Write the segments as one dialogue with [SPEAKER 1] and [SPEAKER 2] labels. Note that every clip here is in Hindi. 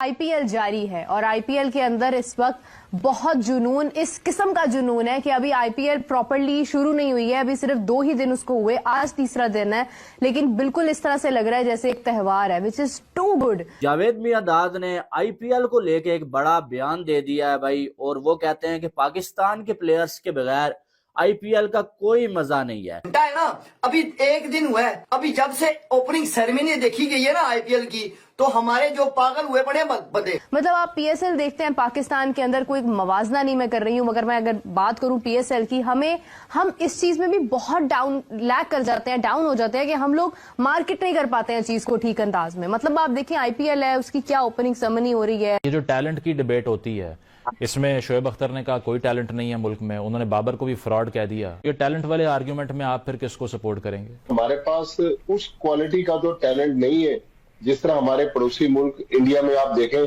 [SPEAKER 1] आईपीएल जारी है और आईपीएल के अंदर इस वक्त बहुत जुनून, इस किस्म का जुनून है कि अभी आईपीएल प्रॉपर्ली शुरू नहीं हुई है। अभी सिर्फ 2 ही दिन उसको हुए, आज तीसरा दिन है, लेकिन बिल्कुल इस तरह से लग रहा है जैसे एक त्योहार है, which is too good.
[SPEAKER 2] Javed Miandad ने आईपीएल को लेके एक बड़ा बयान दे दिया है भाई, और वो कहते हैं कि पाकिस्तान के प्लेयर्स के बगैर आईपीएल का कोई मजा नहीं है
[SPEAKER 3] ना। अभी 1 दिन हुआ है, अभी जब से ओपनिंग सेरेमनी देखी गई है ना आईपीएल की, तो हमारे जो पागल हुए पड़े बंदे।
[SPEAKER 1] मतलब आप पीएसएल देखते हैं पाकिस्तान के अंदर, कोई मवाजना नहीं मैं कर रही हूं, मगर मैं अगर बात करूं पीएसएल की, हम इस चीज में भी बहुत लैग कर जाते हैं, डाउन हो जाते हैं कि हम लोग मार्केट नहीं कर पाते हैं चीज को ठीक अंदाज में। मतलब आप देखिए आईपीएल है, उसकी क्या ओपनिंग सेरेमनी हो रही है।
[SPEAKER 4] ये जो टैलेंट की डिबेट होती है, इसमें शोएब अख्तर ने कहा कोई टैलेंट नहीं है मुल्क में, उन्होंने बाबर को भी फ्रॉड कह दिया। ये टैलेंट वाले आर्ग्यूमेंट में आप फिर किसको सपोर्ट करेंगे?
[SPEAKER 5] हमारे पास उस क्वालिटी का तो टैलेंट नहीं है जिस तरह हमारे पड़ोसी मुल्क इंडिया में आप देखें,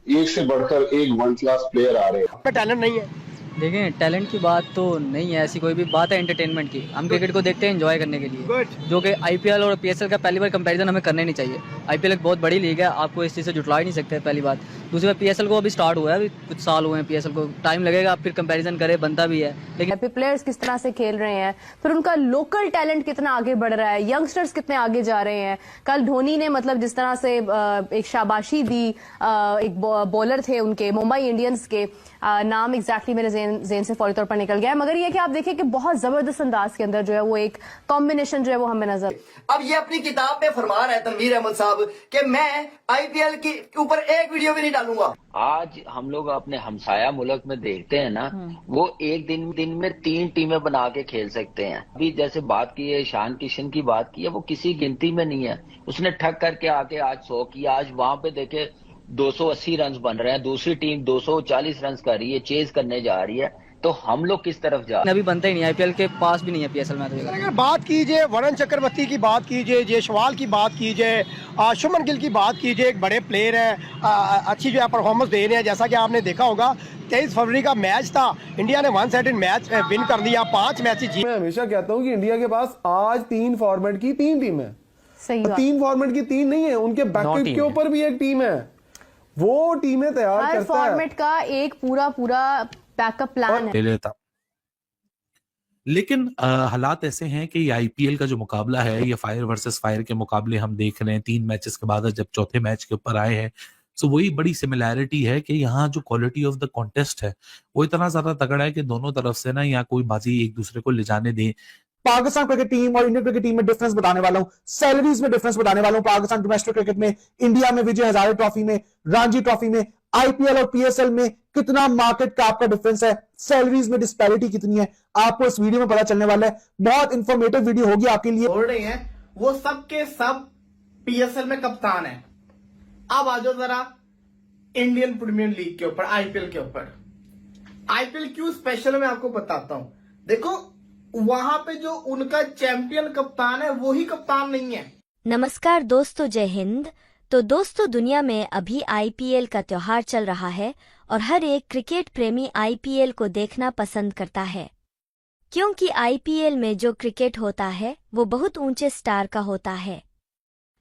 [SPEAKER 5] एक से बढ़कर एक वर्ल्ड क्लास प्लेयर आ रहे हैं।
[SPEAKER 3] टैलेंट नहीं है।
[SPEAKER 6] देखें, टैलेंट की बात तो नहीं है, ऐसी कोई भी बात है एंटरटेनमेंट की। हम क्रिकेट को देखते हैं एंजॉय करने के लिए, जो कि आईपीएल और पीएसएल का पहली बार कंपैरिजन हमें करना ही नहीं चाहिए। आईपीएल एक बहुत बड़ी लीग है, आपको इस चीज़ से जुटला ही नहीं सकते, पहली बात। दूसरी बात, पीएसएल को अभी स्टार्ट हुआ है, अभी कुछ साल हुए हैं पीएसएल को, टाइम लगेगा, फिर कंपैरिजन करे, बनता भी है। लेकिन
[SPEAKER 1] प्लेयर्स किस तरह से खेल रहे हैं, फिर उनका लोकल टैलेंट कितना आगे बढ़ रहा है, यंगस्टर्स कितने आगे जा रहे हैं। कल धोनी ने मतलब जिस तरह से एक शाबाशी दी, एक बॉलर थे उनके मुंबई इंडियंस के, नाम एग्जैक्टली मेरे जेन से फौरी तौर पर निकल गया है, मगर ये कि आप देखिए कि बहुत जबरदस्त अंदाज के अंदर जो है वो एक कॉम्बिनेशन जो है वो हमें नजर।
[SPEAKER 3] अब ये अपनी किताब में फरमा रहा है तनवीर अहमद साहब कि मैं आईपीएल के ऊपर एक वीडियो भी नहीं डालूंगा।
[SPEAKER 7] आज हम लोग अपने हमसाया मुल्क में देखते हैं ना, वो एक दिन में 3 टीमें बना के खेल सकते हैं। अभी जैसे बात की है, ईशान किशन की बात की है, वो किसी गिनती में नहीं है। उसने ठग करके आके आज 100 किया, आज वहां पे देखे 280 रन बन रहे हैं, दूसरी टीम 240 रन कर रही है, चेज करने जा रही है। तो हम लोग किस तरफ जा रहे हैं?
[SPEAKER 6] अभी बनता ही नहीं, आईपीएल के पास भी नहीं है पीएसएल में। तो
[SPEAKER 8] अगर बात कीजिए वरुण चक्रवर्ती की बात कीजिए, जयसवाल की बात कीजिए, शुभमन गिल की बात कीजिए, एक बड़े प्लेयर हैं, अच्छी जो है परफॉर्मेंस दे रहे हैं। जैसा कि आपने देखा होगा 23 फरवरी का मैच था, इंडिया ने 1 साइडेड मैच विन कर लिया, 5 मैच जीते।
[SPEAKER 9] मैं हमेशा कहता हूँ कि इंडिया के पास आज 3 फॉर्मेट की 3 टीम है।
[SPEAKER 1] सही
[SPEAKER 9] 3 फॉर्मेट की 3 नहीं है, उनके बैकअप के ऊपर भी एक टीम है, वो टीमें तैयार करता है।
[SPEAKER 1] हर फॉर्मेट का एक पूरा बैकअप प्लान है।
[SPEAKER 10] लेकिन हालात ऐसे हैं कि आईपीएल का जो मुकाबला है, ये फायर वर्सेस फायर के मुकाबले हम देख रहे हैं। 3 मैचेस के बाद जब चौथे मैच के ऊपर आए हैं, तो वही बड़ी सिमिलैरिटी है कि यहाँ जो क्वालिटी ऑफ द कॉन्टेस्ट है वो इतना ज्यादा तगड़ा है कि दोनों तरफ से ना यहाँ कोई बाजी एक दूसरे को ले जाने दें।
[SPEAKER 11] पाकिस्तान क्रिकेट टीम और इंडियन क्रिकेट टीम में डिफरेंस बताने वाला हूं, सैलरीज में डिफरेंस बताने वाला हूं। पाकिस्तान डोमेस्टिक क्रिकेट में, इंडिया में विजय हजारे ट्रॉफी में, रणजी ट्रॉफी में, आईपीएल और पीएसएल में कितना मार्केट का आपका डिफरेंस है, सैलरीज में डिस्पैरिटी कितनी है, आपको इस वीडियो में पता चलने वाला है। बहुत इंफॉर्मेटिव वीडियो होगी आपके लिए।
[SPEAKER 8] बोल रहे हैं वो सब के सब पीएसएल में कप्तान है। अब आ जाओ जरा इंडियन प्रीमियर लीग के ऊपर, आईपीएल के ऊपर। आईपीएल क्यों स्पेशल मैं आपको बताता हूं। देखो वहां पे जो उनका चैंपियन कप्तान है वो ही कप्तान नहीं है।
[SPEAKER 12] नमस्कार दोस्तों, जय हिंद। तो दोस्तों, दुनिया में अभी आईपीएल का त्योहार चल रहा है और हर एक क्रिकेट प्रेमी आईपीएल को देखना पसंद करता है, क्योंकि आईपीएल में जो क्रिकेट होता है वो बहुत ऊंचे स्टार का होता है।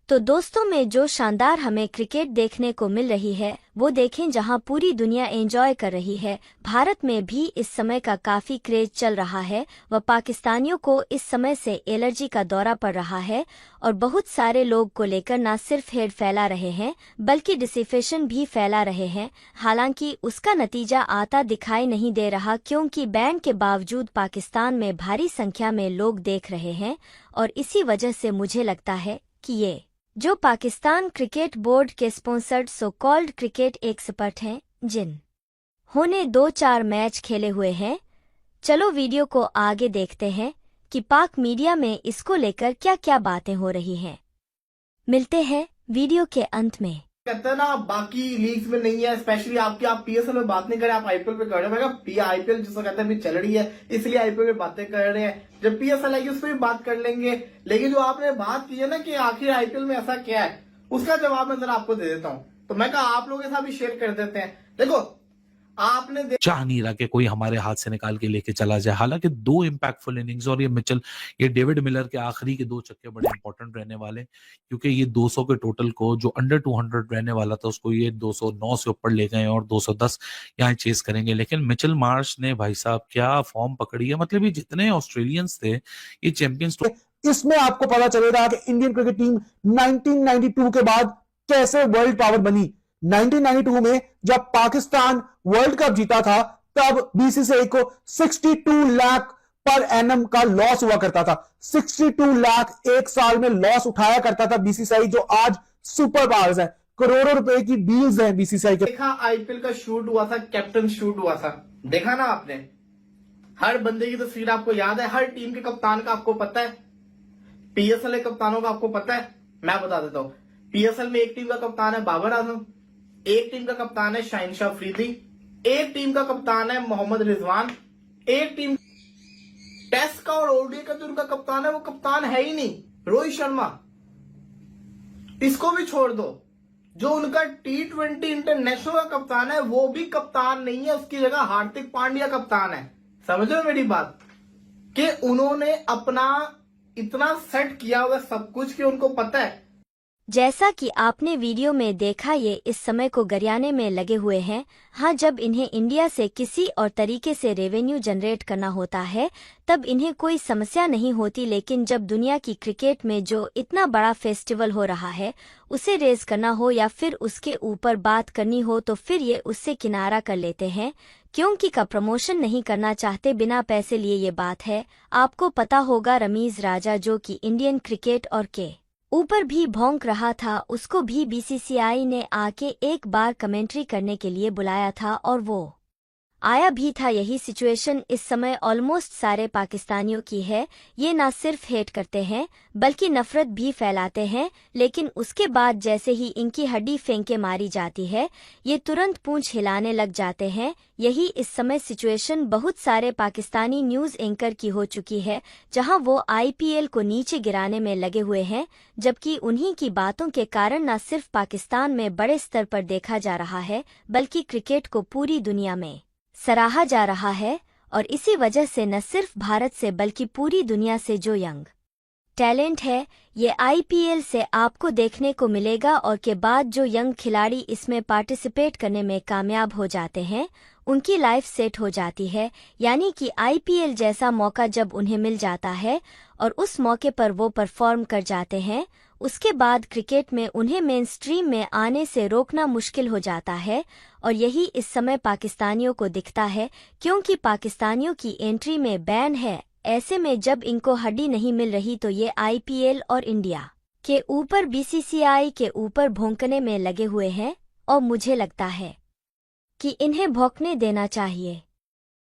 [SPEAKER 12] तो दोस्तों, में जो शानदार हमें क्रिकेट देखने को मिल रही है वो देखें, जहां पूरी दुनिया एंजॉय कर रही है। भारत में भी इस समय का काफी क्रेज चल रहा है व पाकिस्तानियों को इस समय से एलर्जी का दौरा पड़ रहा है और बहुत सारे लोग को लेकर न सिर्फ हेड फैला रहे हैं बल्कि डिसइंफेक्शन भी फैला रहे हैं। हालांकि उसका नतीजा आता दिखाई नहीं दे रहा, क्योंकि बैन के बावजूद पाकिस्तान में भारी संख्या में लोग देख रहे हैं और इसी वजह से मुझे लगता है कि ये जो पाकिस्तान क्रिकेट बोर्ड के sponsored so called cricket expert हैं, जिन्होंने 2-4 मैच खेले हुए हैं। चलो वीडियो को आगे देखते हैं कि पाक मीडिया में इसको लेकर क्या क्या बातें हो रही हैं। मिलते हैं वीडियो के अंत में।
[SPEAKER 8] कहते हैं ना बाकी लीग्स में नहीं है, स्पेशली आप पीएसएल में बात नहीं करें, आप आईपीएल पे कर रहे हैं। आईपीएल जिसको कहते हैं अभी चल रही है, इसलिए आईपीएल में बातें कर रहे हैं। जब पीएसएल आएगी उस पर भी बात कर लेंगे। लेकिन जो आपने बात की है ना कि आखिर आईपीएल में ऐसा क्या है, उसका जवाब मैं जरा आपको दे देता हूं। तो मैं कहा आप लोगों के साथ भी शेयर कर देते हैं। देखो आपने
[SPEAKER 10] चाह नहीं रहा कि कोई हमारे हाथ से निकाल के लेके चला जाए। हालांकि 2 इंपैक्टफुल इनिंग्स और ये डेविड मिलर के आखिरी के 2 छक्के बड़े इंपॉर्टेंट रहने वाले, क्योंकि ये 200 के टोटल को जो अंडर 200 रहने वाला था उसको ये 209 से ऊपर ले गए और 210 यहाँ चेस करेंगे। लेकिन मिचेल मार्श ने भाई साहब क्या फॉर्म पकड़ी है, मतलब ये जितने ऑस्ट्रेलियंस थे ये चैंपियंस।
[SPEAKER 11] इसमें आपको पता चलेगा कि इंडियन क्रिकेट टीम 1992 के बाद कैसे वर्ल्ड पावर बनी। 1992 में जब पाकिस्तान वर्ल्ड कप जीता था तब बीसीसीआई को 62 लाख पर एनम का लॉस हुआ करता था। 62 लाख एक साल में लॉस उठाया करता था बीसीसीआई, जो आज सुपर पावर्स है, करोड़ों रुपए की डील्स हैं बीसीसीआई के।
[SPEAKER 8] देखा आईपीएल का शूट हुआ था, कैप्टन शूट हुआ था, देखा ना आपने? हर बंदे की तस्वीर आपको याद है, हर टीम के कप्तान का आपको पता है, पीएसएल के कप्तानों का आपको पता है। मैं बता देता हूं, पीएसएल में एक टीम का कप्तान है बाबर आजम, एक टीम का कप्तान है शाहिन शाह अफरीदी, एक टीम का कप्तान है मोहम्मद रिजवान, एक टीम टेस्ट का और ओडीआई का जो उनका कप्तान है वो कप्तान है ही नहीं, रोहित शर्मा। इसको भी छोड़ दो, जो उनका T20 इंटरनेशनल का कप्तान है वो भी कप्तान नहीं है, उसकी जगह हार्दिक पांड्या कप्तान है। समझ रहे हो मेरी बात? कि उन्होंने अपना इतना सेट किया हुआ सब कुछ कि उनको पता है।
[SPEAKER 12] जैसा कि आपने वीडियो में देखा, ये इस समय को गरियाने में लगे हुए हैं। हाँ, जब इन्हें इंडिया से किसी और तरीके से रेवेन्यू जनरेट करना होता है तब इन्हें कोई समस्या नहीं होती, लेकिन जब दुनिया की क्रिकेट में जो इतना बड़ा फेस्टिवल हो रहा है उसे रेज करना हो या फिर उसके ऊपर बात करनी हो तो फिर ये उससे किनारा कर लेते हैं, क्योंकि का प्रमोशन नहीं करना चाहते बिना पैसे लिए। ये बात है, आपको पता होगा रमीज राजा जो कि इंडियन क्रिकेट और के ऊपर भी भौंक रहा था, उसको भी बीसीसीआई ने आके एक बार कमेंट्री करने के लिए बुलाया था और वो आया भी था। यही सिचुएशन इस समय ऑलमोस्ट सारे पाकिस्तानियों की है। ये ना सिर्फ हेट करते हैं बल्कि नफरत भी फैलाते हैं, लेकिन उसके बाद जैसे ही इनकी हड्डी फेंके मारी जाती है ये तुरंत पूंछ हिलाने लग जाते हैं। यही इस समय सिचुएशन बहुत सारे पाकिस्तानी न्यूज़ एंकर की हो चुकी है, जहां वो आईपीएल को नीचे गिराने में लगे हुए हैं, जबकि उन्हीं की बातों के कारण न सिर्फ पाकिस्तान में बड़े स्तर पर देखा जा रहा है बल्कि क्रिकेट को पूरी दुनिया में सराहा जा रहा है। और इसी वजह से न सिर्फ भारत से बल्कि पूरी दुनिया से जो यंग टैलेंट है ये आईपीएल से आपको देखने को मिलेगा, और के बाद जो यंग खिलाड़ी इसमें पार्टिसिपेट करने में कामयाब हो जाते हैं उनकी लाइफ सेट हो जाती है। यानी कि आईपीएल जैसा मौका जब उन्हें मिल जाता है और उस मौके पर वो परफॉर्म कर जाते हैं, उसके बाद क्रिकेट में उन्हें मेन स्ट्रीम में आने से रोकना मुश्किल हो जाता है। और यही इस समय पाकिस्तानियों को दिखता है, क्योंकि पाकिस्तानियों की एंट्री में बैन है। ऐसे में जब इनको हड्डी नहीं मिल रही तो ये आईपीएल और इंडिया के ऊपर बीसीसीआई के ऊपर भौंकने में लगे हुए हैं, और मुझे लगता है कि इन्हें भौंकने देना चाहिए।